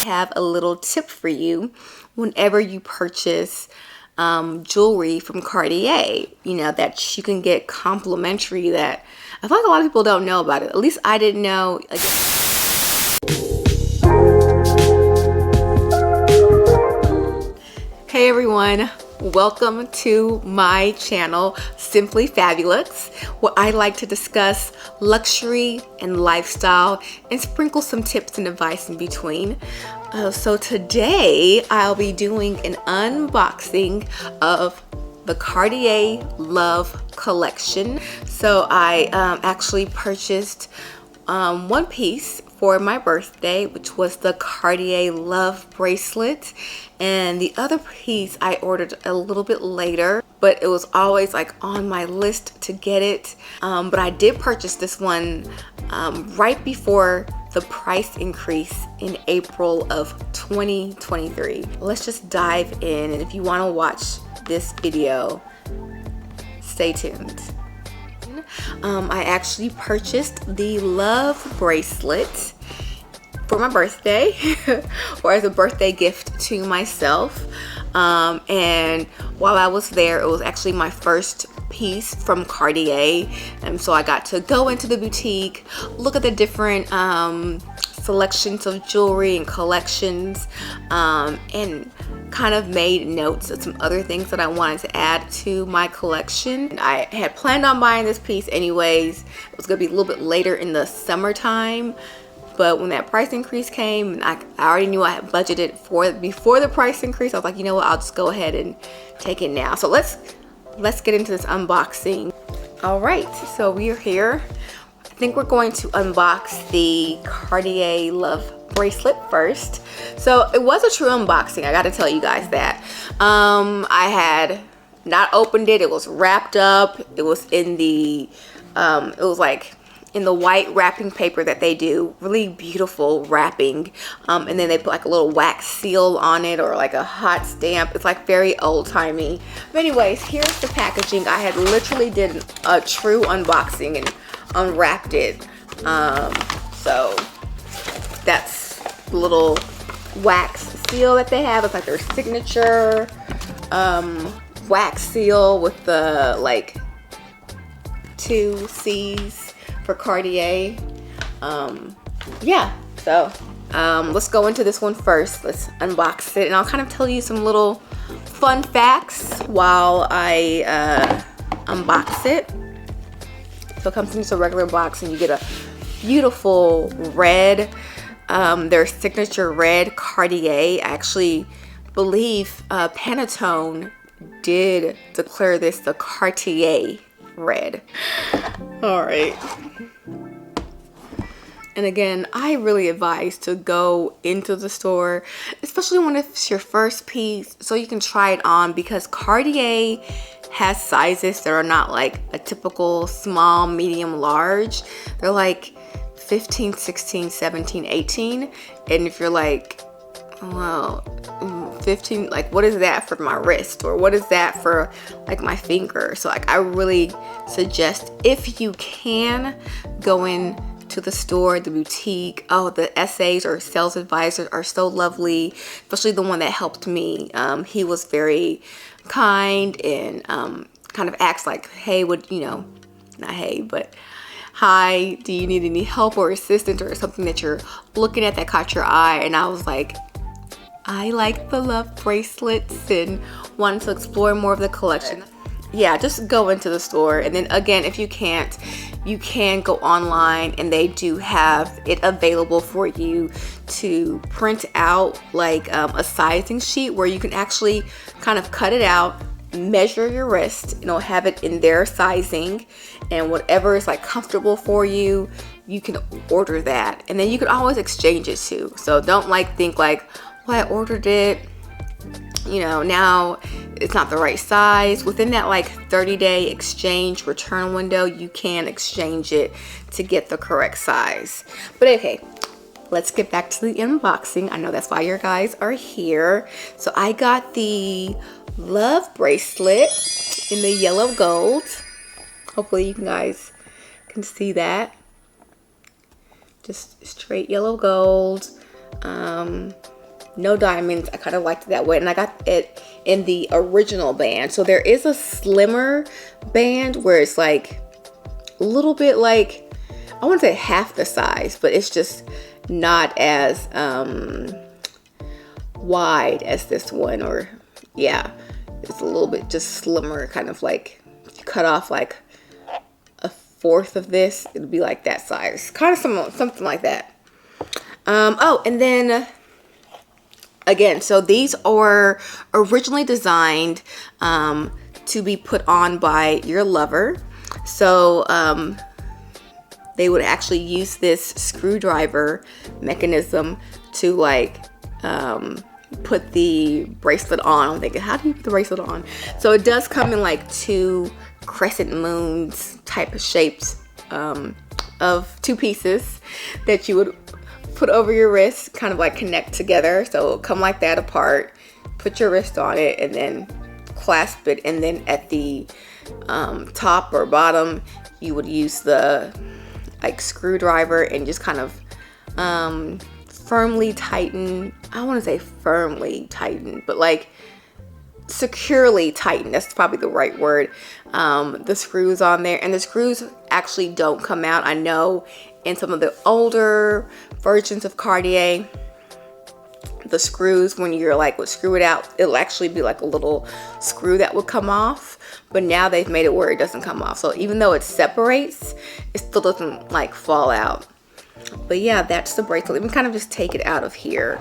have a little tip for you whenever you purchase jewelry from Cartier, you know, that you can get complimentary that I feel like a lot of people don't know about it. At least I didn't know. Hey everyone, welcome to my channel, Simply Fabulous, where I like to discuss luxury and lifestyle and sprinkle some tips and advice in between. So today I'll be doing an unboxing of the Cartier Love Collection. So I actually purchased one piece for my birthday, which was the Cartier Love Bracelet, and the other piece I ordered a little bit later, but it was always like on my list to get it. But I did purchase this one right before the price increase in April of 2023. Let's just dive in, and if you want to watch this video, stay tuned. I actually purchased the Love Bracelet for my birthday or as a birthday gift to myself, and while I was there, it was actually my first piece from Cartier, and so I got to go into the boutique, look at the different selections of jewelry and collections, and kind of made notes of some other things that I wanted to add to my collection. I had planned on buying this piece anyways. It was gonna be a little bit later in the summertime, but when that price increase came, and I already knew I had budgeted for it before the price increase, I was like, you know what, I'll just go ahead and take it now. So let's get into this unboxing. All right, so we are here. I think we're going to unbox the Cartier Love Bracelet first. So it was a true unboxing, I gotta tell you guys that. I had not opened it. It was wrapped up. It was in the it was like in the white wrapping paper that they do, really beautiful wrapping, and then they put like a little wax seal on it or like a hot stamp. It's like very old-timey. But anyways, here's the packaging. I had literally did a true unboxing and unwrapped it. So that's the little wax seal that they have. It's like their signature wax seal with the like 2 C's for Cartier. Yeah, so let's go into this one first. Let's unbox it, and I'll kind of tell you some little fun facts while I unbox it. So it comes in just a regular box, and you get a beautiful red, their signature red Cartier. I actually believe Pantone did declare this the Cartier red. All right. And again, I really advise to go into the store, especially when it's your first piece, so you can try it on, because Cartier has sizes that are not like a typical small, medium, large. They're like 15, 16, 17, 18. And if you're like, well, 15, like what is that for my wrist, or what is that for like my finger? So like I really suggest, if you can, go in to the store, the boutique. Oh, the SAs or sales advisors are so lovely, especially the one that helped me. He was very kind and kind of acts like, hey, would you know, not hey, but hi, do you need any help or assistance or something that you're looking at that caught your eye? And I was like, I like the Love Bracelets and wanted to explore more of the collection. Yeah, just go into the store, and then again, if you can't, you can go online, and they do have it available for you to print out like a sizing sheet where you can actually kind of cut it out, measure your wrist, and it'll have it in their sizing, and whatever is like comfortable for you, you can order that, and then you can always exchange it too. So don't like think like, well, I ordered it, you know, now it's not the right size. Within that like 30-day exchange return window, you can exchange it to get the correct size. But okay, let's get back to the unboxing. I know that's why your guys are here. So I got the Love Bracelet in the yellow gold. Hopefully you guys can see that. Just straight yellow gold. no diamonds. I kind of liked it that way, and I got it in the original band. So there is a slimmer band where it's like a little bit like, I want to say half the size, but it's just not as wide as this one. Or yeah, it's a little bit just slimmer, kind of like you cut off like a fourth of this, it'll be like that size, kind of something like that. Oh, and then again, so these are originally designed to be put on by your lover. So they would actually use this screwdriver mechanism to like put the bracelet on. I'm thinking, how do you put the bracelet on? So it does come in like two crescent moons type of shapes of two pieces that you would put over your wrist, kind of like connect together. So it'll come like that apart, put your wrist on it, and then clasp it. And then at the top or bottom, you would use the like screwdriver and just kind of firmly tighten. I want to say firmly tighten, but like securely tighten, that's probably the right word, the screws on there. And the screws actually don't come out. I know in some of the older versions of Cartier, the screws, when you're like would screw it out, it'll actually be like a little screw that would come off. But now they've made it where it doesn't come off. So even though it separates, it still doesn't like fall out. But yeah, that's the bracelet. Let me kind of just take it out of here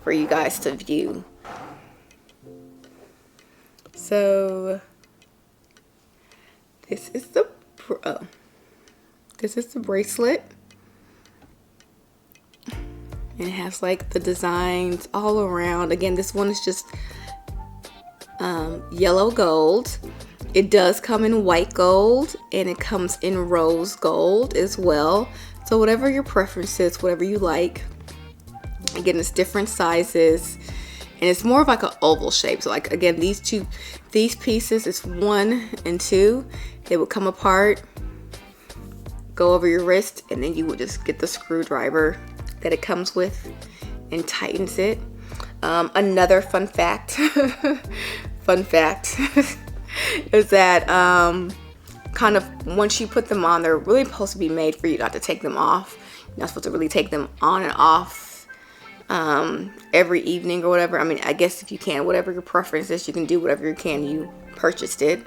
for you guys to view. So this is the bracelet. And it has like the designs all around. Again, this one is just yellow gold. It does come in white gold, and it comes in rose gold as well. So whatever your preference is, whatever you like. Again, it's different sizes, and it's more of like an oval shape. So like, again, these pieces is 1 and 2. They would come apart, go over your wrist, and then you would just get the screwdriver that it comes with and tightens it. Another fun fact is that kind of once you put them on, they're really supposed to be made for you not to take them off. You're not supposed to really take them on and off every evening or whatever. I mean, I guess if you can, whatever your preference is, you can do whatever you can. You purchased it,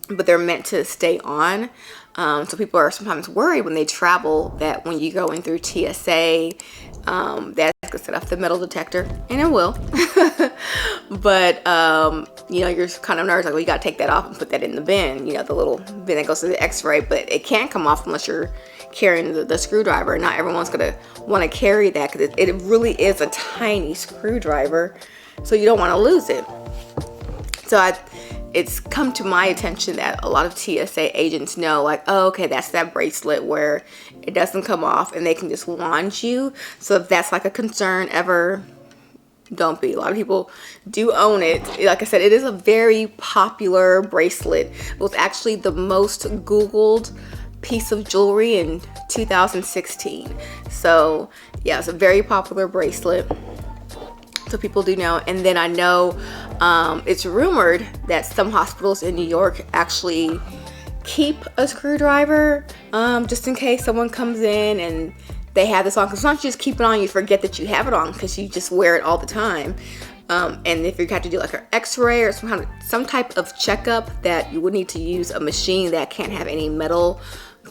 but they're meant to stay on. So people are sometimes worried when they travel that when you go in through TSA, that's gonna set off the metal detector, and it will. But you know, you're kind of nervous, like, well, you gotta take that off and put that in the bin, you know, the little bin that goes to the X-ray. But it can't come off unless you're carrying the screwdriver. Not everyone's gonna want to carry that because it really is a tiny screwdriver, so you don't want to lose it. So it's come to my attention that a lot of TSA agents know, like, oh, okay, that's that bracelet where it doesn't come off, and they can just wand you. So if that's like a concern ever, don't be. A lot of people do own it. Like I said, it is a very popular bracelet. It was actually the most Googled piece of jewelry in 2016. So yeah, it's a very popular bracelet. So people do know. And then I know it's rumored that some hospitals in New York actually keep a screwdriver just in case someone comes in and they have this on. Because sometimes you just keep it on, you forget that you have it on because you just wear it all the time. And if you have to do like an X-ray or some type of checkup, that you would need to use a machine that can't have any metal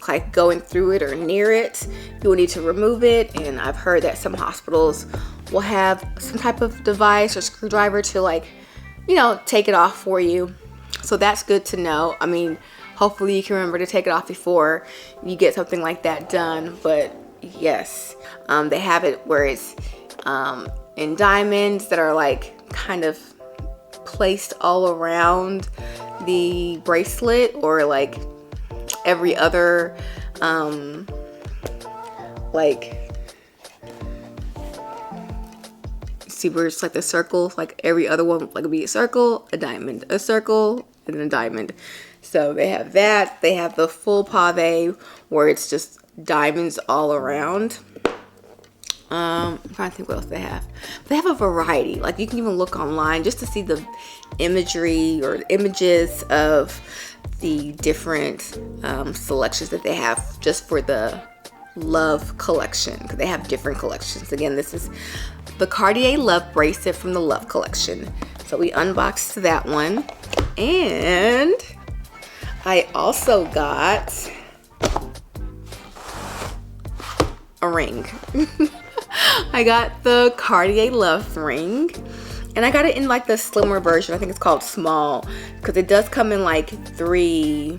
like going through it or near it, you will need to remove it. And I've heard that some hospitals will have some type of device or screwdriver to, like, you know, take it off for you. So that's good to know. I mean, hopefully you can remember to take it off before you get something like that done. But yes, they have it where it's in diamonds that are like kind of placed all around the bracelet, or like every other like, see where it's like the circle, like every other one, like it'd be a circle, a diamond, a circle, and then a diamond. So they have that. They have the full pave where it's just diamonds all around. I'm trying to think what else they have. They have a variety. Like you can even look online just to see the imagery or images of the different selections that they have just for the Love collection, because they have different collections. Again, this is the Cartier Love Bracelet from the Love collection. So we unboxed that one. And I also got a ring. I got the Cartier Love Ring, and I got it in like the slimmer version. I think it's called small, because it does come in like 3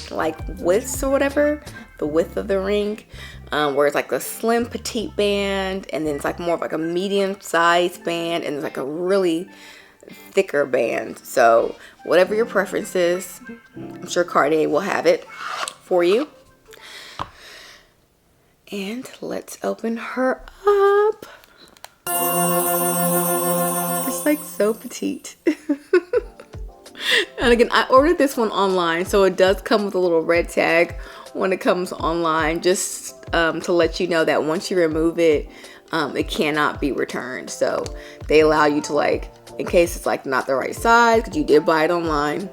like widths or whatever, the width of the ring, where it's like the slim petite band, and then it's like more of like a medium sized band, and it's like a really thicker band. So whatever your preference is, I'm sure Cartier will have it for you. And let's open her up. It's like so petite. And again, I ordered this one online, so it does come with a little red tag when it comes online, just to let you know that once you remove it, it cannot be returned. So they allow you to, like, in case it's like not the right size, because you did buy it online,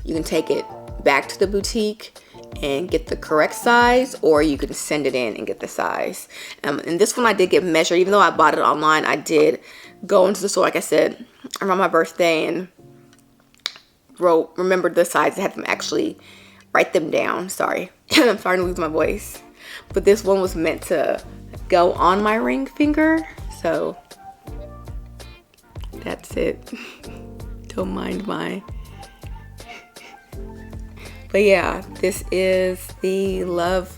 you can take it back to the boutique and get the correct size, or you can send it in and get the size. And this one I did get measured. Even though I bought it online, I did go into the store, like I said, around my birthday, and remembered the size. I had them actually write them down. Sorry. I'm starting to lose my voice. But this one was meant to go on my ring finger, so that's it. Don't mind my... But yeah, this is the Love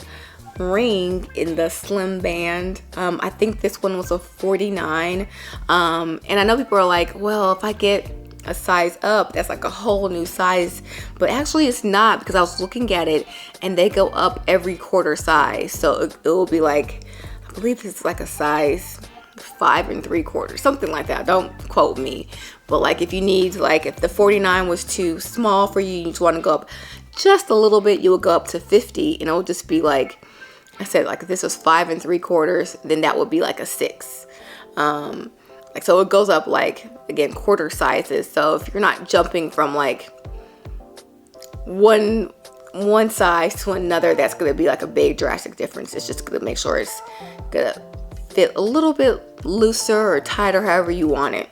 Ring in the slim band. I think this one was a 49. And I know people are like, well, if I get a size up, that's like a whole new size. But actually it's not, because I was looking at it and they go up every quarter size. So it will be like, I believe it's like a size 5 3/4, something like that. Don't quote me. But like if you need, like if the 49 was too small for you, you just want to go up just a little bit, you will go up to 50, and it will just be like I said, like if this was 5 3/4, then that would be like a 6. Like, so it goes up, like, again, quarter sizes. So if you're not jumping from like one size to another, that's going to be like a big drastic difference. It's just going to make sure it's going to fit a little bit looser or tighter, however you want it.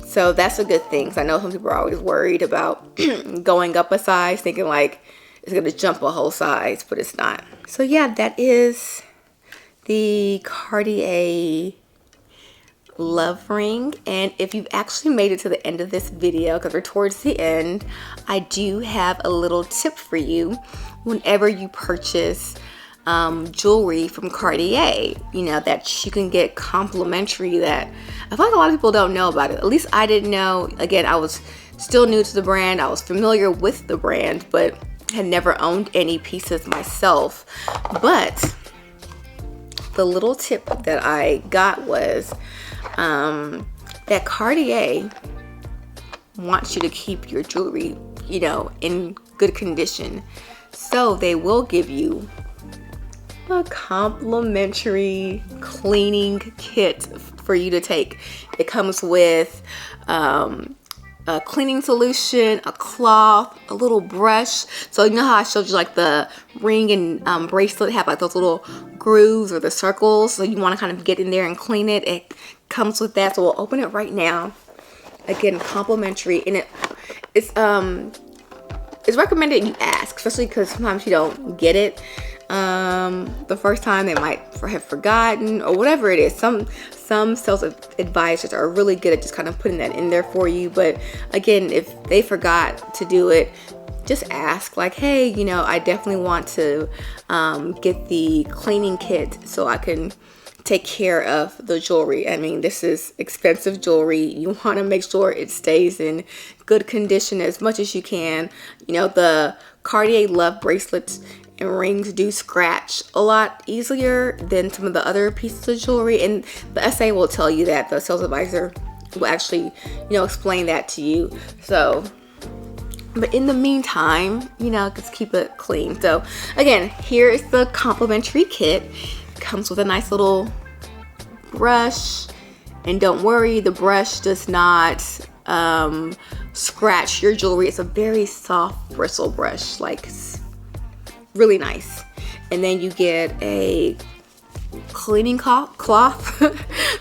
So that's a good thing. So I know some people are always worried about going up a size, thinking like it's going to jump a whole size, but it's not. So yeah, that is the Cartier Love Ring. And if you've actually made it to the end of this video, because we're towards the end, I do have a little tip for you whenever you purchase jewelry from Cartier, you know, that you can get complimentary, that I feel like a lot of people don't know about it. At least I didn't know. Again, I was still new to the brand. I was familiar with the brand, but had never owned any pieces myself. But the little tip that I got was that Cartier wants you to keep your jewelry, you know, in good condition. So they will give you a complimentary cleaning kit for you to take. It comes with a cleaning solution, a cloth, a little brush. So you know how I showed you like the ring and bracelet have like those little grooves or the circles, so you want to kind of get in there and clean it. It comes with that. So we'll open it right now. Again, complimentary, and it's recommended you ask, especially because sometimes you don't get it the first time. They might have forgotten or whatever it is. Some sales advisors are really good at just kind of putting that in there for you. But again, if they forgot to do it, just ask, like, hey, you know, I definitely want to get the cleaning kit so I can take care of the jewelry. I mean, this is expensive jewelry. You want to make sure it stays in good condition as much as you can. You know, the Cartier Love bracelets and rings do scratch a lot easier than some of the other pieces of jewelry, and the SA will tell you that. The sales advisor will actually, you know, explain that to you. So, but in the meantime, you know, just keep it clean. So again, here is the complimentary kit. comes with a nice little brush, and don't worry, the brush does not scratch your jewelry. It's a very soft bristle brush, like really nice. And then you get a cleaning cloth.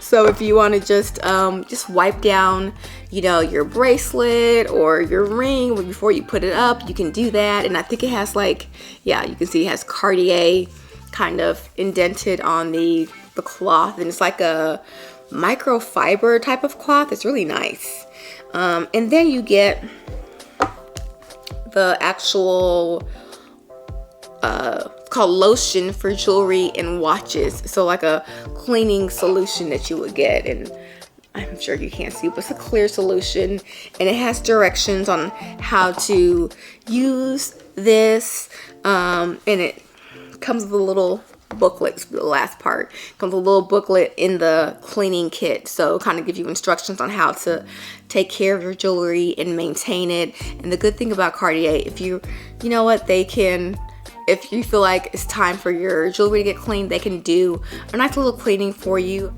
So if you want to just wipe down, you know, your bracelet or your ring before you put it up, you can do that. And I think it has like, yeah, you can see it has Cartier kind of indented on the cloth, and it's like a microfiber type of cloth. It's really nice. And then you get the actual called lotion for jewelry and watches. So like a cleaning solution that you would get, and I'm sure you can't see, but it's a clear solution, and it has directions on how to use this, and it comes with a little booklet. The last part comes with a little booklet in the cleaning kit, so it kind of gives you instructions on how to take care of your jewelry and maintain it. And the good thing about Cartier, if you know what, they can, if you feel like it's time for your jewelry to get cleaned, they can do a nice little cleaning for you.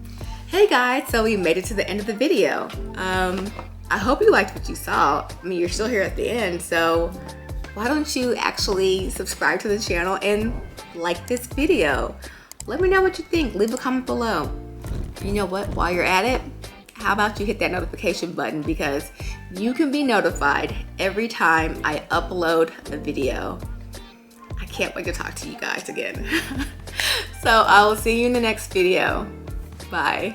Hey guys, so we made it to the end of the video. I hope you liked what you saw. I mean, you're still here at the end, so why don't you actually subscribe to the channel and like this video? Let me know what you think. Leave a comment below. You know what, while you're at it, how about you hit that notification button, because you can be notified every time I upload a video. I can't wait to talk to you guys again. So I will see you in the next video. Bye.